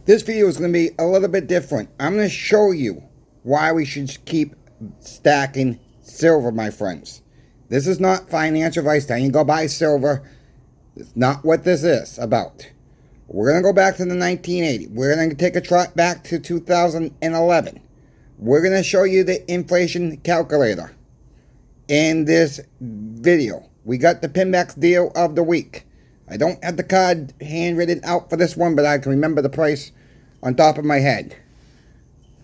This video is going to be a little bit different. I'm going to show you why we should keep stacking silver, my friends. This is not financial advice telling you go buy silver. It's not what this is about. We're going to go back to the 1980. We're going to take a trot back to 2011. We're going to show you the inflation calculator in this video. We got the Pinmax deal of the week. I don't have the card handwritten out for this one, but I can remember the price on top of my head.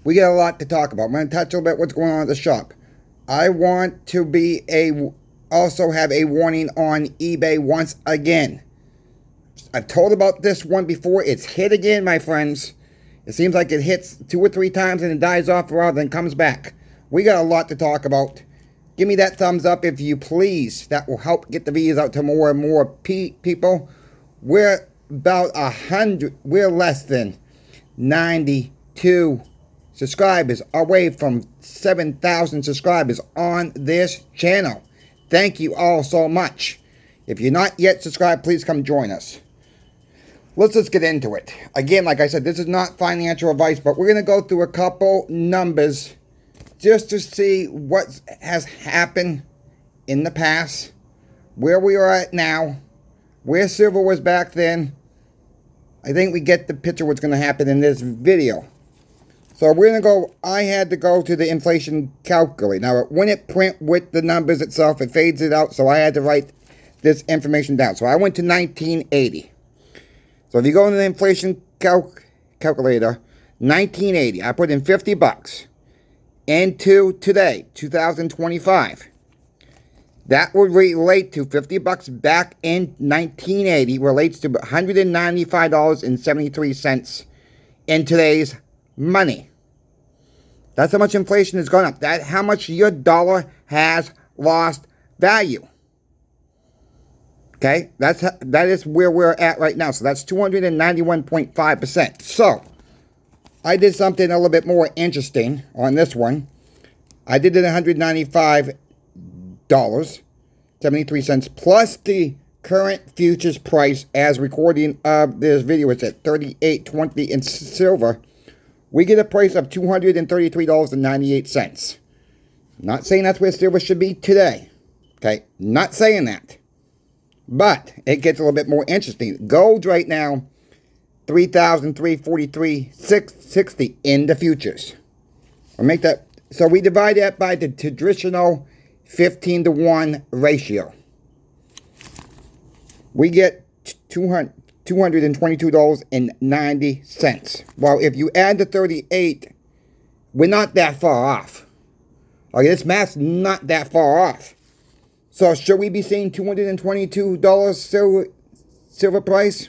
We got a lot to talk about. I'm going to touch a little bit what's going on at the shop. I want to also have a warning on eBay once again. I've told about this one before. It's hit again, my friends. It seems like it hits 2 or 3 times and it dies off rather than comes back. We got a lot to talk about. Give me that thumbs up if you please. That will help get the videos out to more and more people. We're about 100. We're less than 92 subscribers away from 7,000 subscribers on this channel. Thank you all so much. If you're not yet subscribed, please come join us. Let's just get into it. Again, like I said, this is not financial advice, but we're going to go through a couple numbers just to see what has happened in the past, where we are at now, where silver was back then. I think we get the picture of what's going to happen in this video. So we're going to go, I had to go to the inflation calculator. Now, it wouldn't print with the numbers itself. It fades it out, so I had to write this information down. So I went to 1980. So if you go into the inflation calculator, 1980, I put in 50 bucks. Into today, 2025. That would relate to 50 bucks back in 1980, relates to $195.73 in today's money. That's how much inflation has gone up. That's how much your dollar has lost value. Okay, that is where we're at right now. So that's 291.5%. So I did something a little bit more interesting on this one. I did it $195.73 plus the current futures price as recording of this video. It's at $38.20 in silver. We get a price of $233.98. Not saying that's where silver should be today. Okay, not saying that. But it gets a little bit more interesting. Gold right now, $3,343.60 in the futures. I'll make that. So we divide that by the traditional 15-to-1 ratio. We get $222.90. Well, if you add the 38, we're not that far off. Okay, this math's not that far off. So should we be seeing $222 silver price?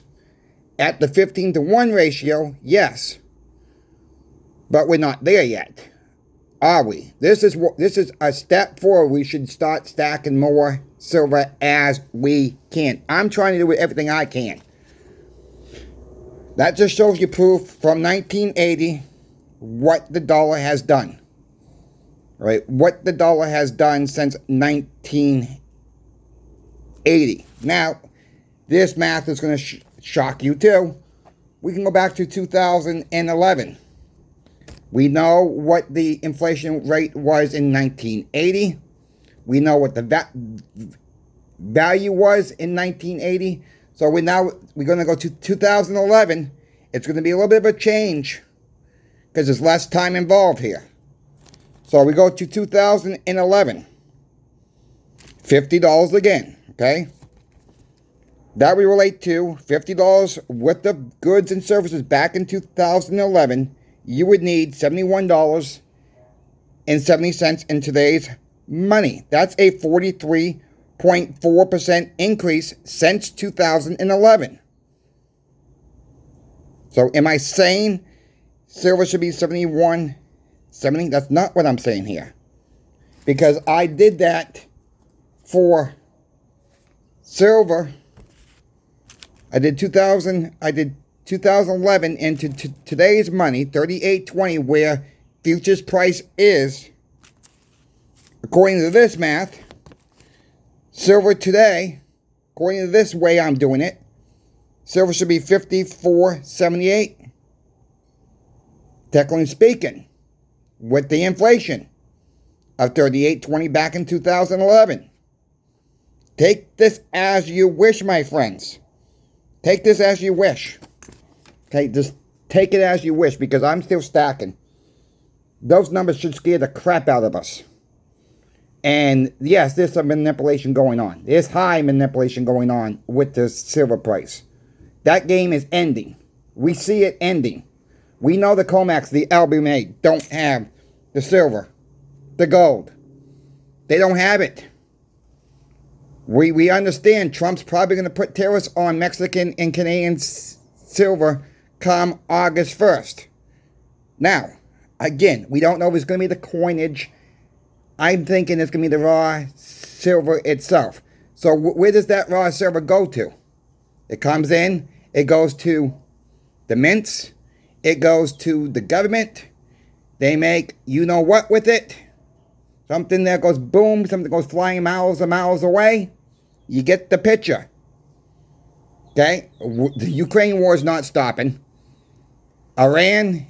At the 15-to-1 ratio, yes. But we're not there yet, are we? This is a step forward. We should start stacking more silver as we can. I'm trying to do everything I can. That just shows you proof from 1980 what the dollar has done. Right? What the dollar has done since 1980. Now, this math is going to shock you too. We can go back to 2011. We know what the inflation rate was in 1980. We know what the value was in 1980. So we're going to go to 2011. It's going to be a little bit of a change because there's less time involved here. So we go to 2011. $50 again, okay? That would relate to $50 worth of goods and services back in 2011. You would need $71.70 in today's money. That's a 43.4% increase since 2011. So am I saying silver should be $71.70? That's not what I'm saying here. Because I did that for silver. I did 2011 into today's money, $38.20, where futures price is, according to this math. Silver today, according to this way I'm doing it, silver should be $54.78. technically speaking, with the inflation of 38.20 back in 2011. Take this as you wish, my friends. Take this as you wish. Okay, just take it as you wish, because I'm still stacking. Those numbers should scare the crap out of us. And yes, there's some manipulation going on. There's high manipulation going on with the silver price. That game is ending. We see it ending. We know the COMEX, the LBMA, don't have the silver, the gold. They don't have it. We understand Trump's probably going to put tariffs on Mexican and Canadian silver come August 1st. Now, again, we don't know if it's going to be the coinage. I'm thinking it's going to be the raw silver itself. So where does that raw silver go to? It comes in, it goes to the mints, it goes to the government. They make you-know-what with it. Something that goes boom, something goes flying miles and miles away. You get the picture. Okay? The Ukraine war is not stopping. Iran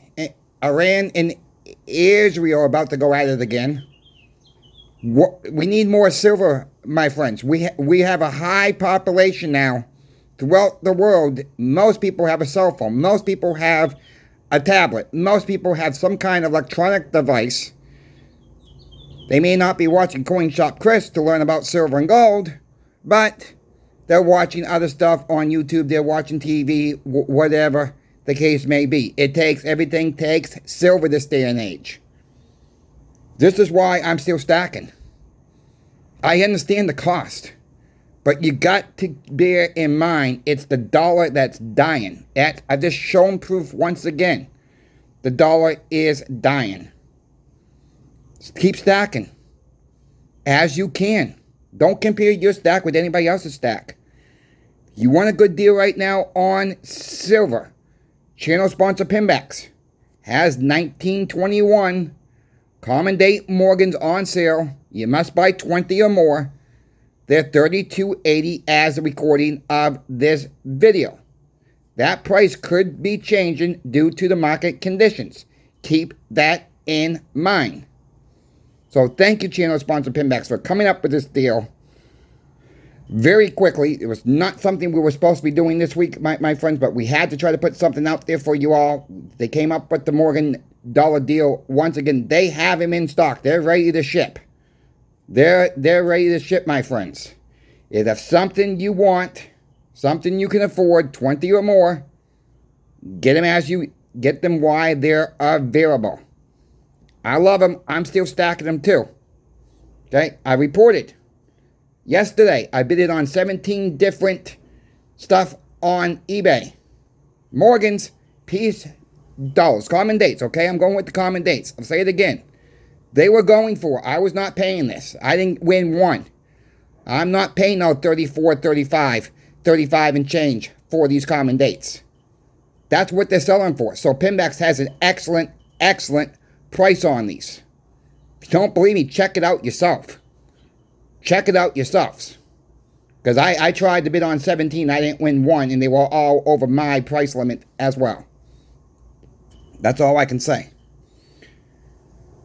and Israel are about to go at it again. We need more silver, my friends. We have a high population now throughout the world. Most people have a cell phone. Most people have a tablet. Most people have some kind of electronic device. They may not be watching Coin Shop Chris to learn about silver and gold, but they're watching other stuff on YouTube. They're watching TV, whatever the case may be. Everything takes silver this day and age. This is why I'm still stacking. I understand the cost, but you got to bear in mind it's the dollar that's dying. I've just shown proof once again. The dollar is dying. Keep stacking as you can. Don't compare your stack with anybody else's stack. You want a good deal right now on silver. Channel sponsor Pinbacks has 1921 common date Morgans on sale. You must buy 20 or more. They're $32.80 as a recording of this video. That price could be changing due to the market conditions. Keep that in mind. So thank you, channel sponsor Pinbacks, for coming up with this deal very quickly. It was not something we were supposed to be doing this week, my friends, but we had to try to put something out there for you all. They came up with the Morgan dollar deal. Once again, they have him in stock. They're ready to ship. They're ready to ship, my friends. If that's something you want, something you can afford, 20 or more, get them while they're available. I love them. I'm still stacking them too. Okay, I reported yesterday. I bid it on 17 different stuff on eBay. Morgan's piece dollars, common dates. Okay, I'm going with the common dates. I'll say it again. They were going for. I was not paying this. I didn't win one. I'm not paying no 34, 35 and change for these common dates. That's what they're selling for. So Pinbacks has an excellent price on these. If you don't believe me, check it out yourself. Check it out yourselves. Because I tried to bid on 17, I didn't win one, and they were all over my price limit as well. That's all I can say.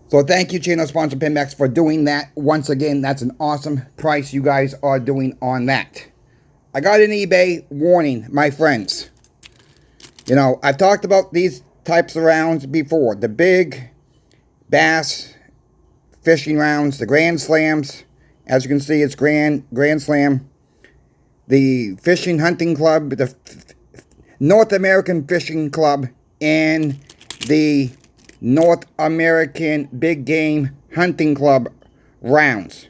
So thank you, channel sponsor Pinbacks, for doing that. Once again, that's an awesome price you guys are doing on that. I got an eBay warning, my friends. You know, I've talked about these types of rounds before. The big bass fishing rounds, the Grand Slams. As you can see, it's Grand Slam. The Fishing Hunting Club, the North American Fishing Club, and the North American Big Game Hunting Club rounds.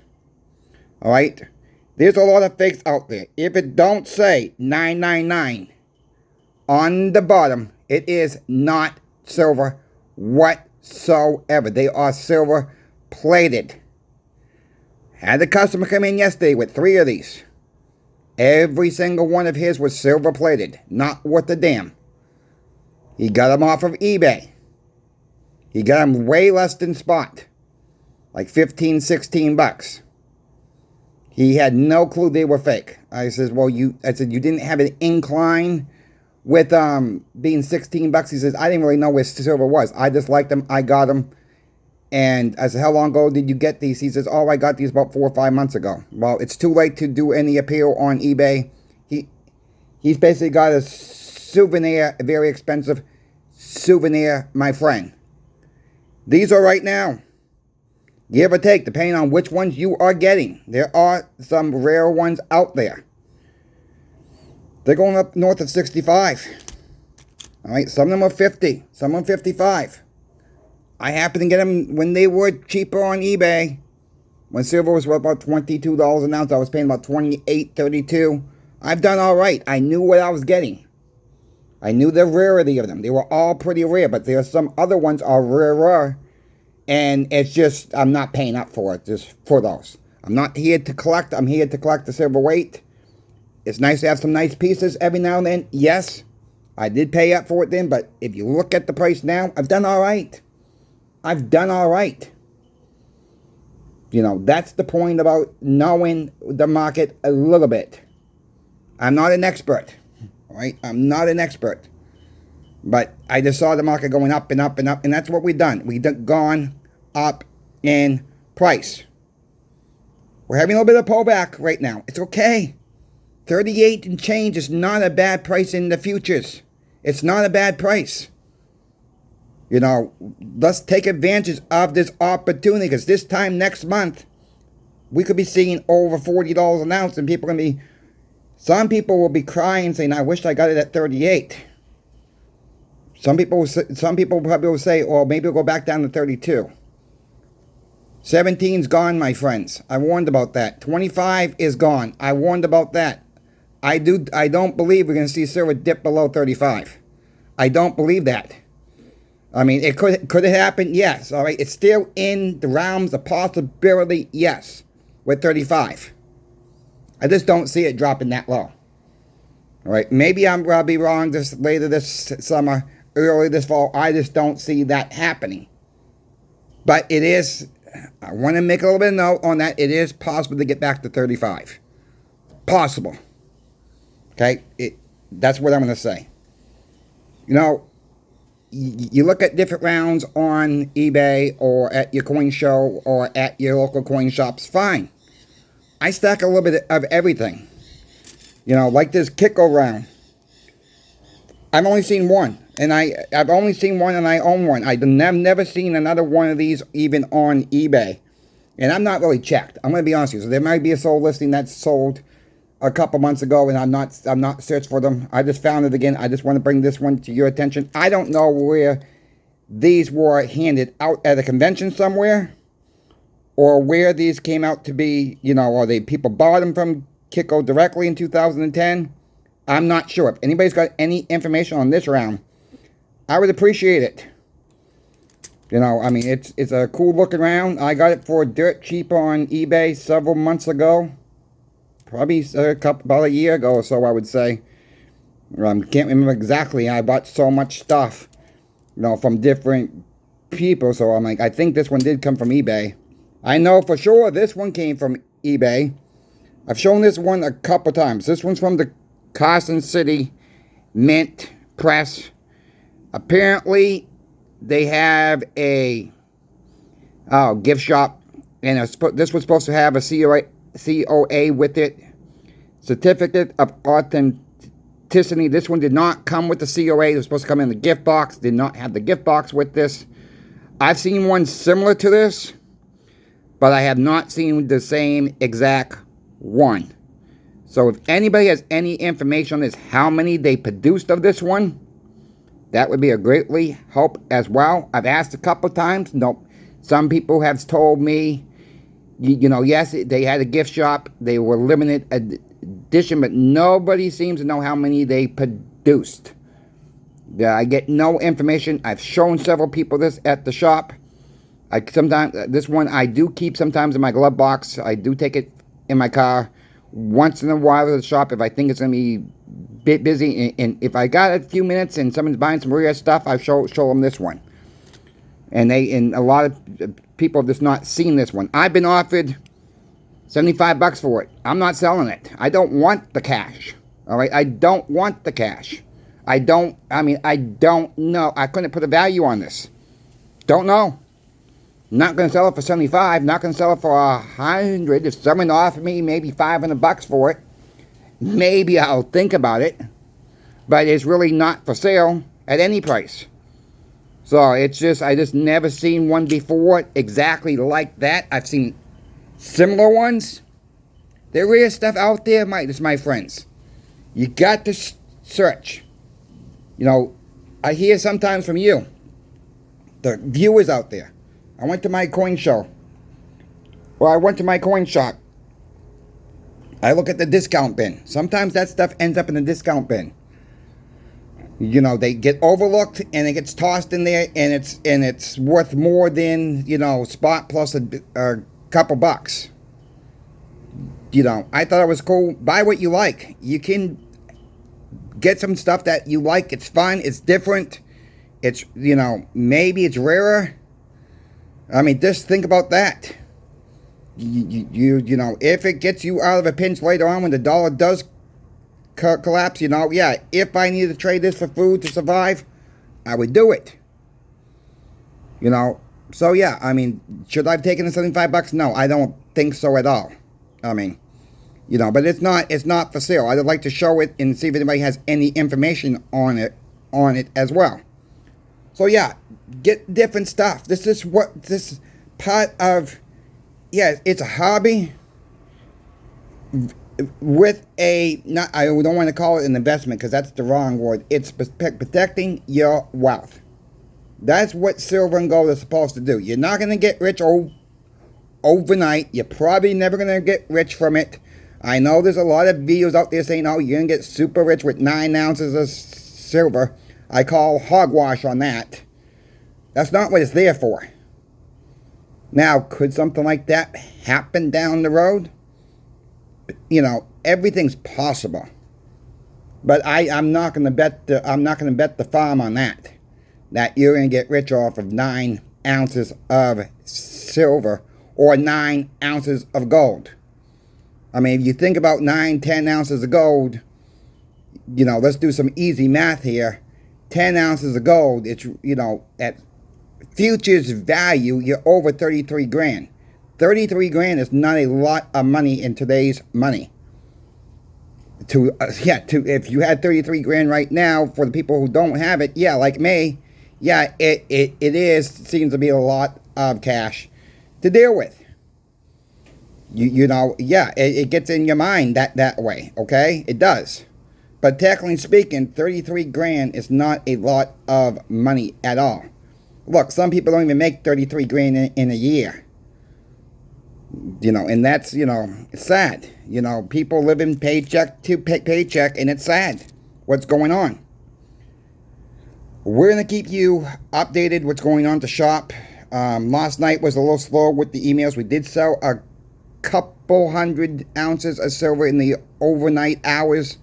Alright? There's a lot of fakes out there. If it don't say 999 on the bottom, it is not silver whatsoever. They are silver plated. Had the customer come in yesterday with 3 of these. Every single one of his was silver plated. Not worth a damn. He got them off of eBay. He got them way less than spot. Like 15, 16 bucks. He had no clue they were fake. I said, you didn't have an incline with being 16 bucks. He says, I didn't really know where silver was. I just liked them. I got them. And I said, how long ago did you get these? He says, oh, I got these about 4 or 5 months ago. Well, it's too late to do any appeal on eBay. He's basically got a souvenir, a very expensive souvenir, my friend. These are right now, give or take, depending on which ones you are getting. There are some rare ones out there. They're going up north of 65. All right, some of them are 50, some of them 55. I happened to get them when they were cheaper on eBay. When silver was worth about $22 an ounce, I was paying about $28, $32. I've done all right. I knew what I was getting. I knew the rarity of them. They were all pretty rare, but there are some other ones are rarer. And it's just, I'm not paying up for it, just for those. I'm not here to collect. I'm here to collect the silver weight. It's nice to have some nice pieces every now and then. Yes, I did pay up for it then, but if you look at the price now, I've done all right. I've done all right. You know, that's the point about knowing the market a little bit. I'm not an expert, all right? I'm not an expert. But I just saw the market going up and up and up, and that's what we've done. We've gone up in price. We're having a little bit of pullback right now. It's okay. 38 and change is not a bad price in the futures. It's not a bad price. You know, let's take advantage of this opportunity, because this time next month, we could be seeing over $40 an ounce, and people are going to be, some people will be crying saying, I wish I got it at 38. Some people probably will say, oh, maybe we'll go back down to 32. 17's gone, my friends. I warned about that. 25 is gone. I warned about that. I don't believe we're going to see silver dip below 35. I don't believe that. I mean, could it happen? Yes. All right. It's still in the realms of possibility. Yes. With 35. I just don't see it dropping that low. All right. Maybe I'll be wrong later this summer, early this fall. I just don't see that happening. But it is, I want to make a little bit of note on that. It is possible to get back to 35. Possible. Okay. That's what I'm going to say. You know, you look at different rounds on eBay or at your coin show or at your local coin shops, fine. I stack a little bit of everything. You know, like this Kiko round. I've only seen one. And I've only seen one and I own one. I've never seen another one of these even on eBay. And I'm not really checked. I'm going to be honest with you. So there might be a sold listing that's sold a couple months ago, and I'm not searched for them. I just found it again. I just want to bring this one to your attention. I don't know where these were handed out at a convention somewhere, or where these came out to be, you know, or people bought them from Kiko directly in 2010. I'm not sure. If anybody's got any information on this round, I would appreciate it. You know, I mean, it's a cool looking round. I got it for dirt cheap on eBay several months ago. Probably about a year ago or so, I would say. Can't remember exactly. I bought so much stuff, you know, from different people. So I'm like, I think this one did come from eBay. I know for sure this one came from eBay. I've shown this one a couple times. This one's from the Carson City Mint Press. Apparently, they have a gift shop, and this was supposed to have a COA with it, certificate of authenticity. This one did not come with the COA. It was supposed to come in the gift box. Did not have the gift box with this. I've seen one similar to this, but I have not seen the same exact one. So if anybody has any information on this, how many they produced of this one, that would be a greatly help as well. I've asked a couple times. Nope. Some people have told me, you know, yes, they had a gift shop. They were limited edition, but nobody seems to know how many they produced. I get no information. I've shown several people this at the shop. This one I do keep sometimes in my glove box. I do take it in my car once in a while at the shop if I think it's going to be a bit busy. And if I got a few minutes and someone's buying some rare stuff, I show them this one. And a lot of people have just not seen this one. I've been offered $75 for it. I'm not selling it. I don't want the cash. All right? I don't want the cash. I don't know. I couldn't put a value on this. Don't know. Not going to sell it for 75. Not going to sell it for 100. If someone offered me maybe $500 for it, maybe I'll think about it. But it's really not for sale at any price. So it's just, I just never seen one before exactly like that. I've seen similar ones. There is stuff out there, my friends. You got to search. You know, I hear sometimes from you, the viewers out there. I went to my coin show. Well, I went to my coin shop. I look at the discount bin. Sometimes that stuff ends up in the discount bin. You know, they get overlooked and it gets tossed in there, and it's worth more than, you know, spot plus a couple bucks. You know, I thought it was cool. Buy what you like. You can get some stuff that you like. It's fun. It's different. It's, you know, maybe it's rarer. I mean, just think about that. You know, if it gets you out of a pinch later on when the dollar does collapse, you know, yeah, if I needed to trade this for food to survive, I would do it. You know, so yeah, I mean, should I have taken the $75? No, I don't think so at all. I mean, you know, but it's not for sale. I'd like to show it and see if anybody has any information on it as well. So yeah, get different stuff. This is part of, yeah, it's a hobby with I don't want to call it an investment because that's the wrong word. It's protecting your wealth. That's what silver and gold is supposed to do. You're not going to get rich overnight. You're probably never going to get rich from it. I know there's a lot of videos out there saying, oh, you're going to get super rich with 9 ounces of silver. I call hogwash on that. That's not what it's there for. Now, could something like that happen down the road? You know, everything's possible. But I'm not going to bet the farm on that. That you're going to get rich off of 9 ounces of silver or 9 ounces of gold. I mean, if you think about 9, 10 ounces of gold, you know, let's do some easy math here. 10 ounces of gold, it's, you know, at futures value, you're over 33 grand. 33 grand is not a lot of money in today's money. If you had 33 grand right now, for the people who don't have it, yeah, like me, yeah, it seems to be a lot of cash to deal with. You know, yeah, it gets in your mind that way, okay? It does. But technically speaking, 33 grand is not a lot of money at all. Look, some people don't even make 33 grand in a year. You know, and that's, you know, it's sad. You know, people living paycheck to paycheck, and it's sad what's going on. We're going to keep you updated what's going on to shop. Last night was a little slow with the emails. We did sell a couple 100 ounces of silver in the overnight hours.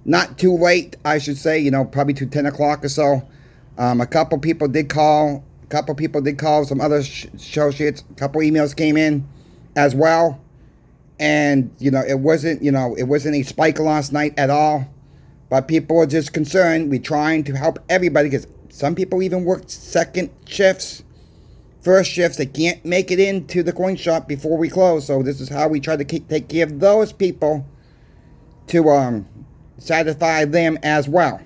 Not too late, I should say, you know, probably to 10 o'clock or so. A couple people did call. Some other associates. A couple emails came in as well. And, you know, it wasn't a spike last night at all. But people are just concerned. We're trying to help everybody because some people even work second shifts, first shifts. They can't make it into the coin shop before we close. So this is how we try to take care of those people to satisfy them as well.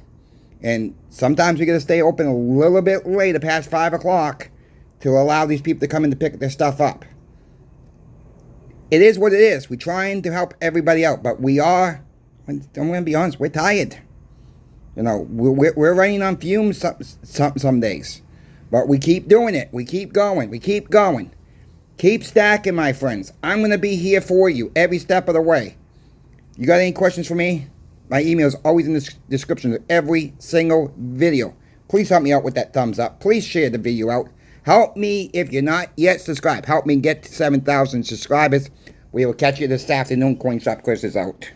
And sometimes we got to stay open a little bit later, past 5 o'clock, to allow these people to come in to pick their stuff up. It is what it is. We're trying to help everybody out, but I'm going to be honest, we're tired. You know, we're running on fumes some days. But we keep doing it. We keep going. We keep going. Keep stacking, my friends. I'm going to be here for you every step of the way. You got any questions for me? My email is always in the description of every single video. Please help me out with that thumbs up. Please share the video out. Help me, if you're not yet subscribed, help me get to 7,000 subscribers. We will catch you this afternoon. Coin Shop Chris is out.